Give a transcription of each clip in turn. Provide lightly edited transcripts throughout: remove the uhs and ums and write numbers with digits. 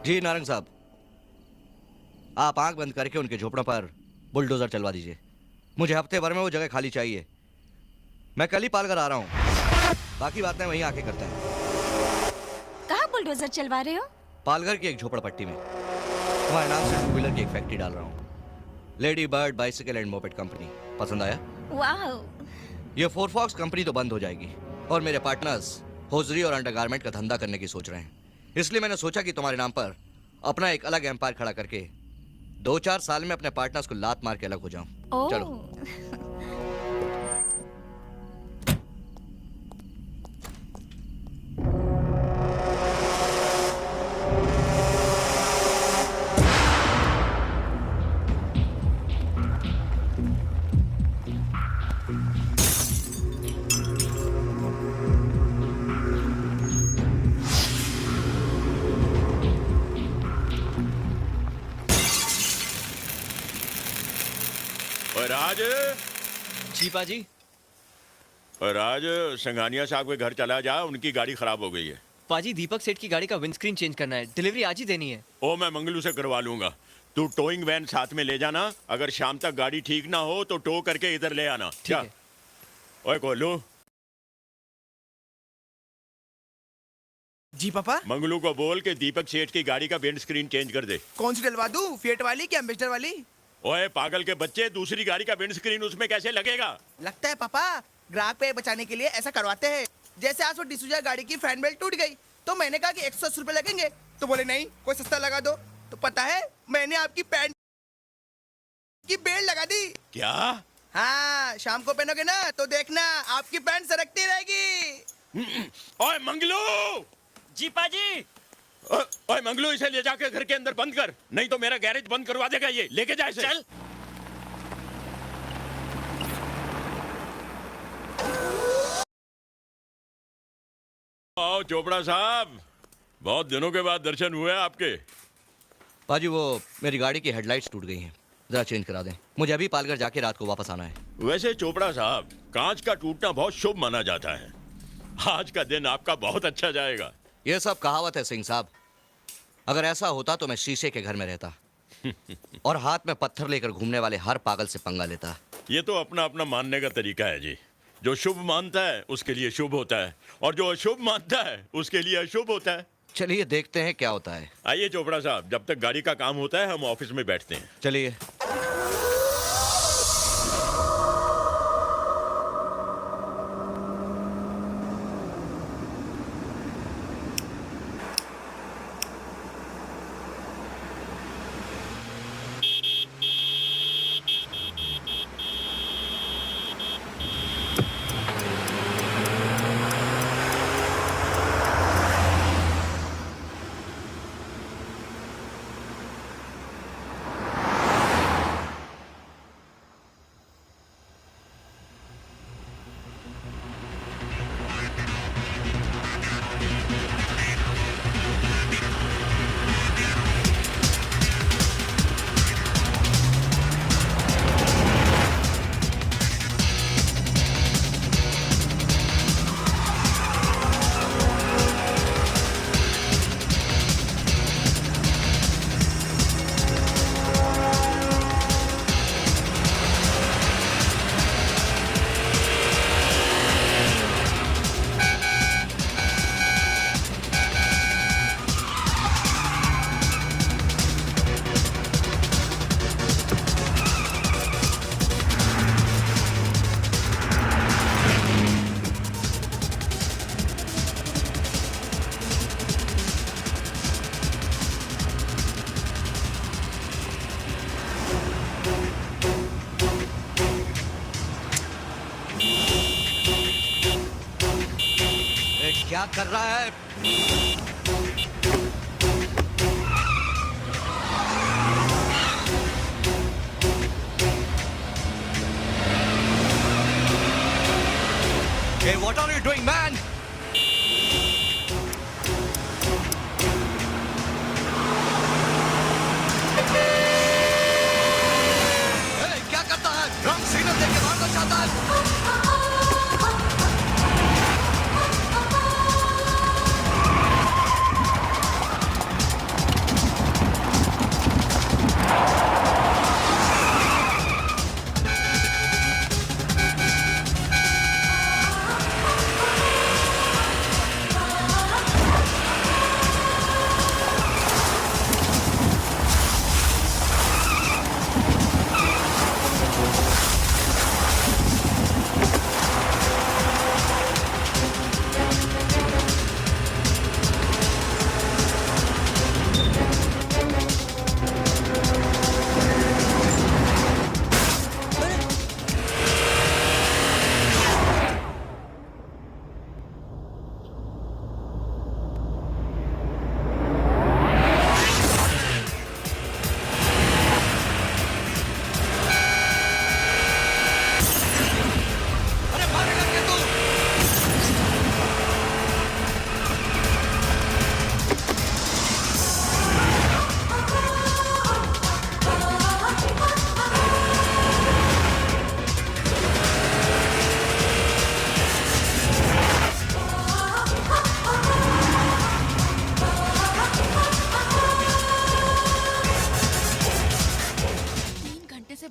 जी नारंग साहब, आप आंख बंद करके उनके झोपड़ों पर बुलडोजर चलवा दीजिए। मुझे हफ्ते भर में वो जगह खाली चाहिए। मैं कल ही पालघर आ रहा हूँ, बाकी बातें वहीं आके करते हैं। कहाँ बुलडोजर चलवा रहे हो? पालघर की एक झोपड़पट्टी में तुम्हारे नाम से टू व्हीलर की एक फैक्ट्री डाल रहा हूँ। Lady bird bicycle and moped company. पसंद आया? वाह, ये फोर फॉक्स कंपनी तो बंद हो जाएगी और मेरे पार्टनर्स होजरी और अंडरगारमेंट का धंधा करने की सोच रहे हैं। इसलिए मैंने सोचा कि तुम्हारे नाम पर अपना एक अलग एम्पायर खड़ा करके 2-4 साल में अपने पार्टनर्स को लात मार के अलग हो जाऊं। चलो। और राज जी पाजी। राज संघानिया साहब के घर चला जा, उनकी गाड़ी खराब हो गई है। पाजी दीपक सेठ की गाड़ी का विंडस्क्रीन चेंज करना है, डिलीवरी आज ही देनी है। ओ मैं मंगलू से करवा लूंगा, तू टोइंग वैन साथ में ले जाना। अगर शाम तक गाड़ी ठीक ना हो तो टो करके इधर ले आना। ठीक है। ओए कोलू, जी पापा। मंगलू को बोल के दीपक सेठ की गाड़ी का विंडस्क्रीन चेंज कर दे। कौन सी डलवा दूं, फिएट वाली कि एम्बेसडर वाली? ओए पागल के बच्चे, दूसरी गाड़ी का विंडस्क्रीन उसमें कैसे लगेगा? लगता है पापा ग्राहक पे बचाने के लिए ऐसा करवाते हैं। जैसे आज वो डिसूजा गाड़ी की फैन बेल्ट टूट गई तो मैंने कहा कि 180 रुपए लगेंगे, तो बोले नहीं कोई सस्ता लगा दो। तो पता है मैंने आपकी पैंट की बेल्ट लगा दी। क्या? हाँ, शाम को पहनोगे ना तो देखना आपकी पैंट सरकती रहेगी। ओए मंगलू! जी पाजी। ओए मंगलू, इसे ले जाके घर के अंदर बंद कर, नहीं तो मेरा गैरेज बंद करवा देगा ये। लेके जा इसे। चल। आओ चोपड़ा साहब, बहुत दिनों के बाद दर्शन हुए आपके। पाजी वो मेरी गाड़ी की हेडलाइट्स टूट गई हैं, जरा चेंज करा दें। मुझे अभी पालघर जाके रात को वापस आना है। वैसे चोपड़ा साहब, कांच का टूटना बहुत शुभ माना जाता है। आज का दिन आपका बहुत अच्छा जाएगा। ये सब कहावत है सिंह साहब। अगर ऐसा होता तो मैं शीशे के घर में रहता और हाथ में पत्थर लेकर घूमने वाले हर पागल से पंगा लेता। ये तो अपना अपना मानने का तरीका है जी। जो शुभ मानता है उसके लिए शुभ होता है, और जो अशुभ मानता है उसके लिए अशुभ होता है। चलिए देखते हैं क्या होता है। आइए चोपड़ा साहब, जब तक गाड़ी का काम होता है हम ऑफिस में बैठते हैं। चलिए। क्या कर रहा है? Hey, what are you doing, man? Hey, क्या करता है? रंग सिग्नल देके मारना चाहता है।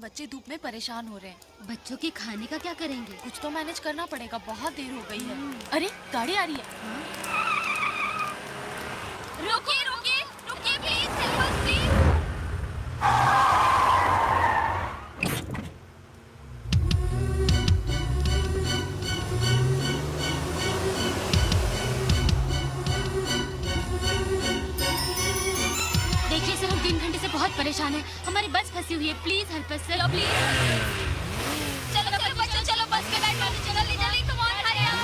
बच्चे धूप में परेशान हो रहे हैं। बच्चों के खाने का क्या करेंगे? कुछ तो मैनेज करना पड़ेगा, बहुत देर हो गई है। अरे गाड़ी आ रही है। रुकिए रुकिए रुकिए प्लीज, हेल्प अस प्लीज। देखिए सर, हम 3 घंटे से बहुत परेशान हैं। हमारी बस फंसी हुई है, please help us sir, please. चलो चलो बच्चों, चलो बस में बैठो, चलो जल्दी जल्दी, कम ऑन हरी अप।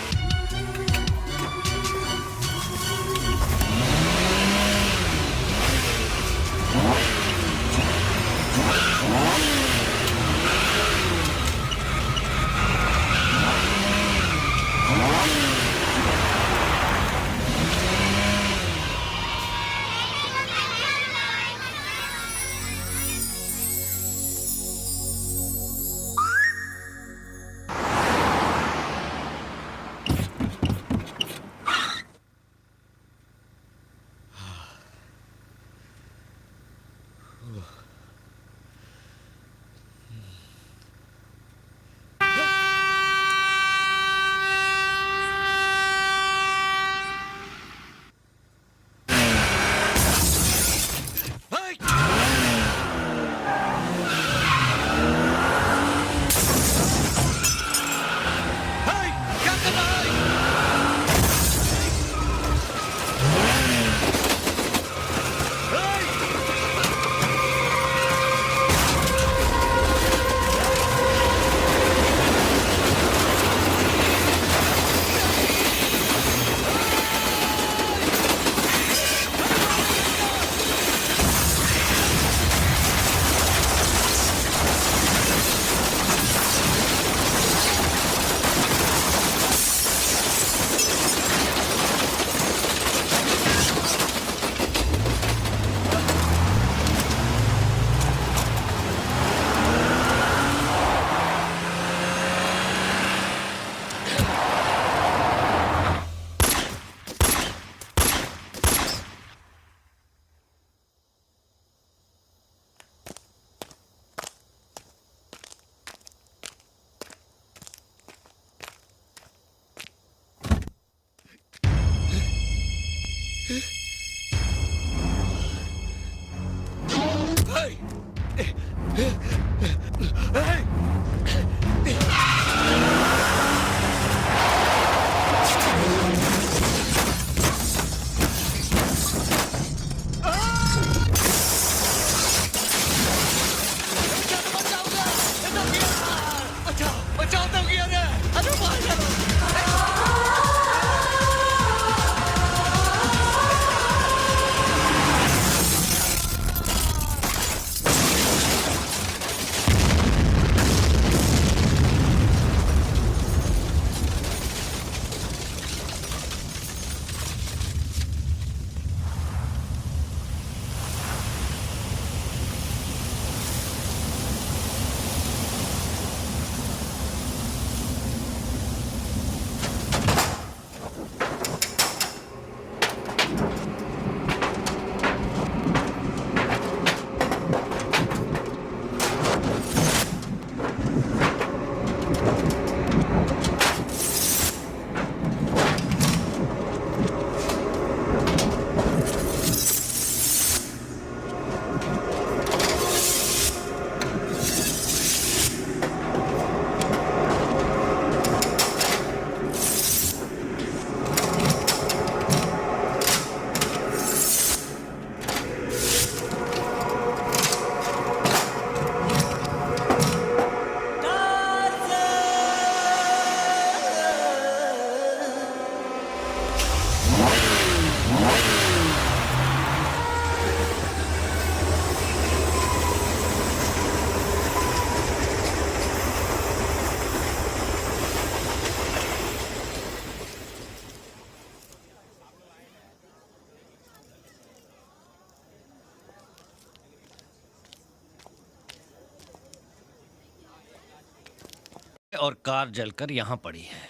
और कार जलकर यहां पड़ी है।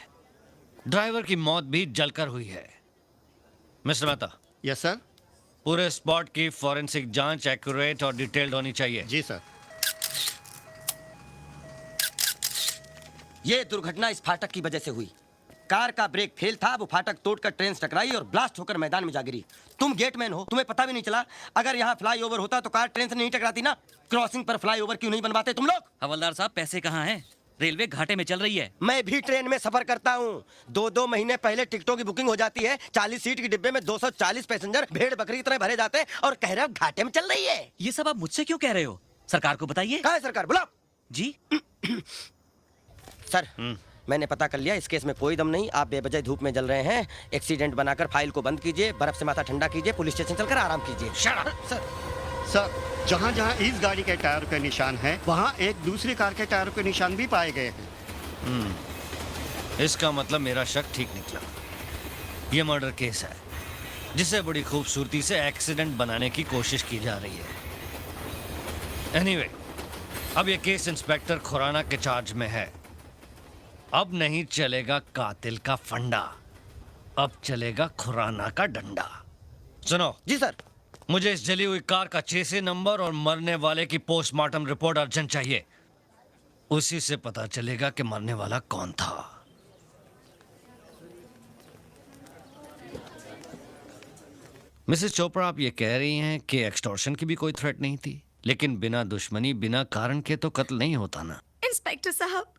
ड्राइवर की मौत भी जलकर हुई है। Mister Mehta, yes sir. पूरे स्पॉट की फॉरेंसिक जांच एक्यूरेट और डिटेल्ड होनी चाहिए। जी सर। ये दुर्घटना इस फाटक की वजह से हुई। कार का ब्रेक फेल था, वो फाटक तोड़कर ट्रेन से टकराई और ब्लास्ट होकर मैदान में जा गिरी। तुम गेटमैन हो, तुम्हें पता भी नहीं चला। अगर यहाँ फ्लाईओवर होता तो कार ट्रेन से नहीं टकराती ना। क्रॉसिंग पर फ्लाईओवर क्यों नहीं बनवाते तुम लोग? हवलदार साहब, पैसे कहाँ हैं? रेलवे घाटे में चल रही है। मैं भी ट्रेन में सफर करता हूँ। 2-2 महीने पहले टिकटों की बुकिंग हो जाती है। 40 सीट के डिब्बे में 240 पैसेंजर भेड़ बकरी की तरह भरे जाते हैं और कह रहे हो घाटे में चल रही है। ये सब आप मुझसे क्यों कह रहे हो? सरकार को बताइए। कहाँ है सरकार? बुलाओ जी। सर, मैंने पता कर लिया, इस केस में कोई दम नहीं। आप बेवजह धूप में जल रहे हैं। एक्सीडेंट बनाकर फाइल को बंद कीजिए, बर्फ से माथा ठंडा कीजिए, पुलिस स्टेशन चलकर आराम कीजिए। सर, सर, जहाँ जहाँ इस गाड़ी के टायर के निशान हैं, वहाँ एक दूसरी कार के टायर के निशान भी पाए गए हैं। इसका मतलब मेरा शक ठीक निकला। ये मर्डर केस है जिसे बड़ी खूबसूरती से एक्सीडेंट बनाने की कोशिश की जा रही है। एनीवे, अब ये केस इंस्पेक्टर खुराना के चार्ज में है। अब नहीं चलेगा कातिल का फंडा, अब चलेगा खुराना का डंडा। सुनो जी सर। मुझे इस जली हुई कार का चेसी नंबर और मरने वाले की पोस्टमार्टम रिपोर्ट अर्जेंट चाहिए। उसी से पता चलेगा कि मरने वाला कौन था। मिसेस चोपड़ा, आप ये कह रही हैं कि एक्सटॉर्शन की भी कोई थ्रेट नहीं थी, लेकिन बिना दुश्मनी, बिना कारण के तो कत्ल नहीं होता ना। इंस्पेक्टर साहब,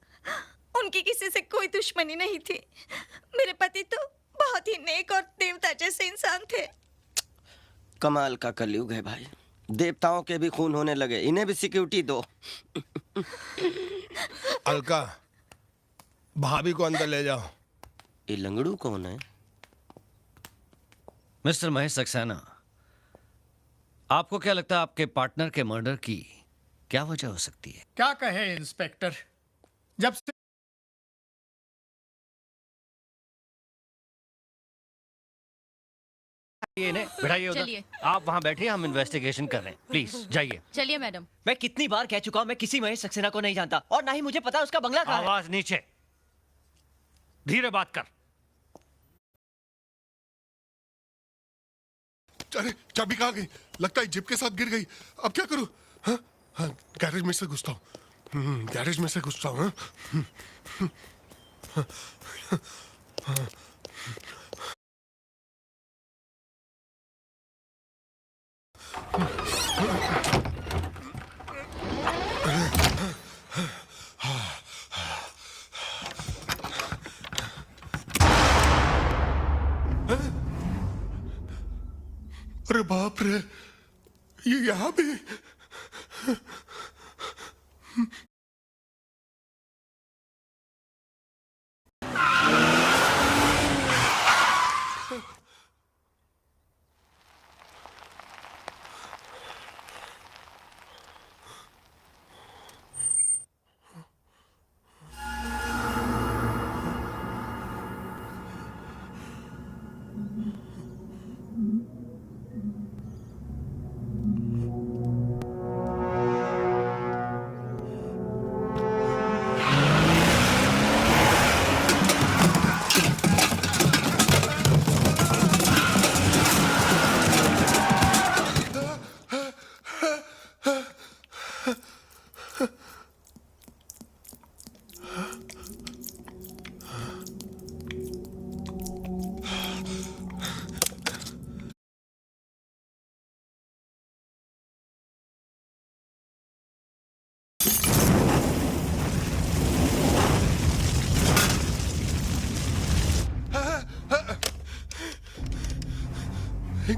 उनकी किसी से कोई दुश्मनी नहीं थी। मेरे पति तो बहुत ही नेक और देवता जैसे इंसान थे। कमाल का कलयुग है भाई। देवताओं के भी खून होने लगे, इन्हें भी सिक्योरिटी दो। अलका, भाभी को अंदर ले जाओ। ये लंगड़ू कौन है? मिस्टर महेश सक्सेना, आपको क्या लगता है आपके पार्टनर के मर्डर की क्या वजह हो सकती है? क्या कहे इंस्पेक्टर, जब से बिठाइए उधर। चलिए। आप वहां बैठिए, हम इन्वेस्टिगेशन कर रहे हैं। प्लीज जाइए। चलिए मैडम। मैं कितनी बार कह चुका हूँ, मैं किसी महेश सक्सेना को नहीं जानता और ना ही मुझे पता उसका बंगला कहाँ है। आवाज नीचे, धीरे बात कर। अरे चाबी कहाँ गई? लगता है जिप के साथ गिर गई। अब क्या करूं? हाँ हाँ, गैरेज में से घुसता हूँ। गैरेज में से घुसता हूँ। अरे बाप रे, ये यहाँ भी।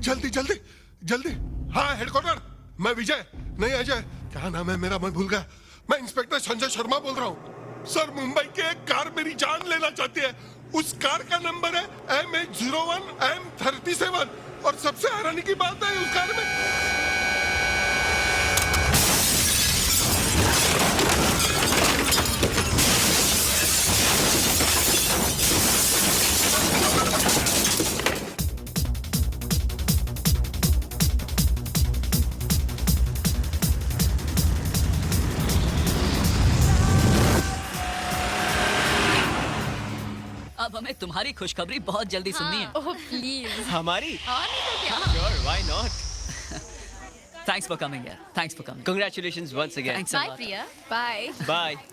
जल्दी जल्दी जल्दी। हाँ हेडक्वार्टर, मैं विजय, नहीं अजय, क्या नाम है मेरा, मैं भूल गया। मैं इंस्पेक्टर संजय शर्मा बोल रहा हूँ। सर, मुंबई की एक कार मेरी जान लेना चाहती है। उस कार का नंबर है MH01 M37 और सबसे हैरानी की बात है उस कार में अब हमें तुम्हारी खुशखबरी बहुत जल्दी सुननी है। Oh please. हमारी? और नहीं तो क्या? Sure, why not? Thanks for coming यार, thanks for coming. Congratulations once again. Thanks a bye lot. Priya. Bye. Bye.